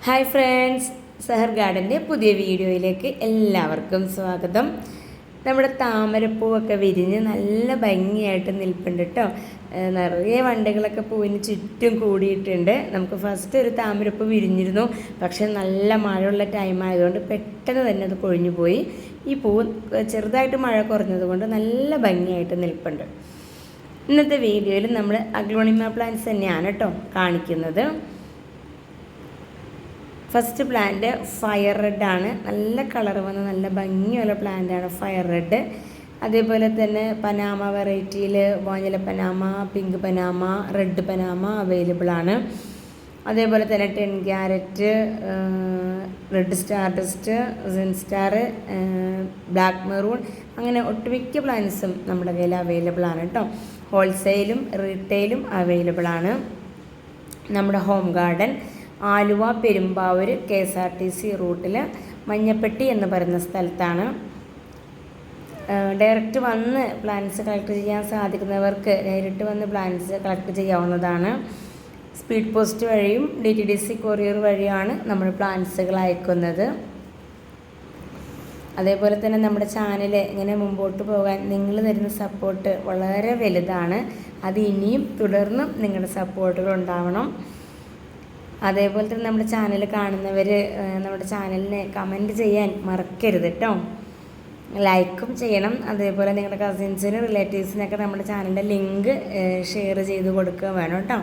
Hi friends, സഹർ ഗാർഡൻ്റെ പുതിയ വീഡിയോയിലേക്ക് എല്ലാവർക്കും സ്വാഗതം. നമ്മുടെ താമരപ്പൂവൊക്കെ വിരിഞ്ഞ് നല്ല ഭംഗിയായിട്ട് നിൽപ്പുണ്ട് കേട്ടോ. നിറയെ വണ്ടുകളൊക്കെ പൂവിന് ചുറ്റും കൂടിയിട്ടുണ്ട്. നമുക്ക് ഫസ്റ്റ് ഒരു താമരപ്പൂ വിരിഞ്ഞിരുന്നു, പക്ഷെ നല്ല മഴയുള്ള ടൈം ആയതുകൊണ്ട് പെട്ടെന്ന് തന്നെ അത് കൊഴിഞ്ഞു പോയി. ഈ പൂ ചെറുതായിട്ട് മഴ കുറഞ്ഞതുകൊണ്ട് നല്ല ഭംഗിയായിട്ട് നിൽപ്പുണ്ട്. ഇന്നത്തെ വീഡിയോയിൽ നമ്മൾ അഗ്ലോണിമ പ്ലാന്റ്സ് തന്നെയാണ് കേട്ടോ കാണിക്കുന്നത്. ഫസ്റ്റ് പ്ലാന്റ് ഫയർ റെഡ് ആണ്. നല്ല കളർ വന്ന നല്ല ഭംഗിയുള്ള പ്ലാന്റാണ് ഫയർ റെഡ്. അതേപോലെ തന്നെ പനാമ വെറൈറ്റിയിൽ വാഞ്ഞല Panama, pink Panama, red Panama available ആണ്. അതേപോലെ തന്നെ 10 carat, red star dust, zen star, black maroon, അങ്ങനെ ഒട്ടുമിക്ക പ്ലാന്റ്സും നമ്മുടെ കയ്യിൽ അവൈലബിൾ ആണ് കേട്ടോ. ഹോൾസെയിലും റീറ്റെയിലും അവൈലബിൾ ആണ്. നമ്മുടെ home garden Aluva Perumbavoor KSRTC റൂട്ടിൽ മഞ്ഞപ്പെട്ടി എന്ന് പറയുന്ന സ്ഥലത്താണ്. ഡയറക്റ്റ് വന്ന് പ്ലാന്റ്സ് കളക്ട് ചെയ്യാൻ സാധിക്കുന്നവർക്ക് നേരിട്ട് വന്ന് പ്ലാന്റ്സ് കളക്ട് ചെയ്യാവുന്നതാണ്. സ്പീഡ് പോസ്റ്റ് വഴിയും DTDC കൊറിയർ വഴിയാണ് നമ്മൾ പ്ലാന്റ്സുകൾ അയക്കുന്നത്. അതേപോലെ തന്നെ നമ്മുടെ ചാനൽ ഇങ്ങനെ മുമ്പോട്ട് പോകാൻ നിങ്ങൾ തരുന്ന സപ്പോർട്ട് വളരെ വലുതാണ്. അത് ഇനിയും തുടർന്നും നിങ്ങളുടെ സപ്പോർട്ടുകൾ ഉണ്ടാവണം. അതേപോലെ തന്നെ നമ്മുടെ ചാനൽ കാണുന്നവർ നമ്മുടെ ചാനലിനെ കമൻറ്റ് ചെയ്യാൻ മറക്കരുത് കേട്ടോ. ലൈക്കും ചെയ്യണം. അതേപോലെ നിങ്ങളുടെ കസിൻസിനും റിലേറ്റീവ്സിനൊക്കെ നമ്മുടെ ചാനലിൻ്റെ ലിങ്ക് ഷെയർ ചെയ്ത് കൊടുക്കുക വേണം കേട്ടോ.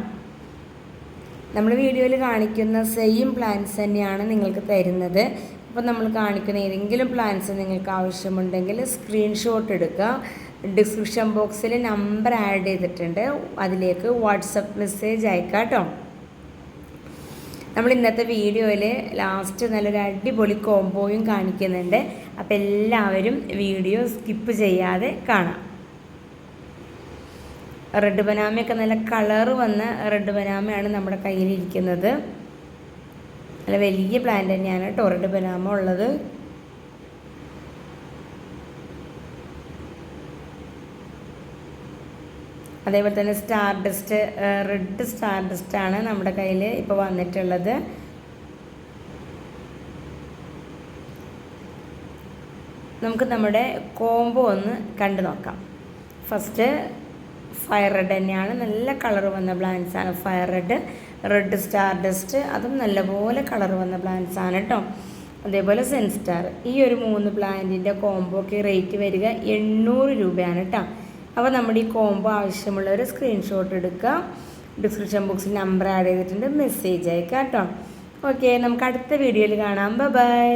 നമ്മൾ വീഡിയോയിൽ കാണിക്കുന്ന സെയിം പ്ലാന്റ്സ് തന്നെയാണ് നിങ്ങൾക്ക് തരുന്നത്. അപ്പോൾ നമ്മൾ കാണിക്കുന്ന ഏതെങ്കിലും പ്ലാന്റ്സ് നിങ്ങൾക്ക് ആവശ്യമുണ്ടെങ്കിൽ സ്ക്രീൻഷോട്ട് എടുക്കുക. ഡിസ്ക്രിപ്ഷൻ ബോക്സിൽ നമ്പർ ആഡ് ചെയ്തിട്ടുണ്ട്, അതിലേക്ക് വാട്സപ്പ് മെസ്സേജ് അയക്കാം കേട്ടോ. നമ്മൾ ഇന്നത്തെ വീഡിയോയിൽ ലാസ്റ്റ് നല്ലൊരു അടിപൊളി കോംബോയും കാണിക്കുന്നുണ്ട്. അപ്പോൾ എല്ലാവരും വീഡിയോ സ്കിപ്പ് ചെയ്യാതെ കാണാം. റെഡ് ബനാമയൊക്കെ നല്ല കളറ് വന്ന റെഡ് ബനാമയാണ് നമ്മുടെ കയ്യിലിരിക്കുന്നത്. നല്ല വലിയ പ്ലാന്റ് തന്നെയാണ് കേട്ടോ റെഡ് ബനാമ ഉള്ളത്. അതേപോലെ തന്നെ സ്റ്റാർ ഡസ്റ്റ്, റെഡ് സ്റ്റാർ ഡസ്റ്റാണ് നമ്മുടെ കയ്യിൽ ഇപ്പോൾ വന്നിട്ടുള്ളത്. നമുക്ക് നമ്മുടെ കോംബോ ഒന്ന് കണ്ടു നോക്കാം. ഫസ്റ്റ് ഫയർ റെഡ് തന്നെയാണ്, നല്ല കളർ വന്ന പ്ലാന്റ്സാണ് fire red. Red star dust, അതും നല്ലപോലെ കളർ വന്ന പ്ലാന്റ്സാണ് കേട്ടോ. അതേപോലെ സെൻ സ്റ്റാർ. ഈ ഒരു 3 പ്ലാന്റിൻ്റെ കോംബോക്ക് റേറ്റ് വരിക 800 രൂപയാണ് കേട്ടോ. അപ്പോൾ നമ്മുടെ ഈ കോംബോ ആവശ്യമുള്ളവർ സ്ക്രീൻഷോട്ട് എടുക്കുക. ഡിസ്ക്രിപ്ഷൻ ബോക്സിൽ നമ്പർ ആഡ് ചെയ്തിട്ടുണ്ട്, മെസ്സേജ് അയക്കാം കേട്ടോ. ഓക്കെ, നമുക്ക് അടുത്ത വീഡിയോയിൽ കാണാം. ബൈ.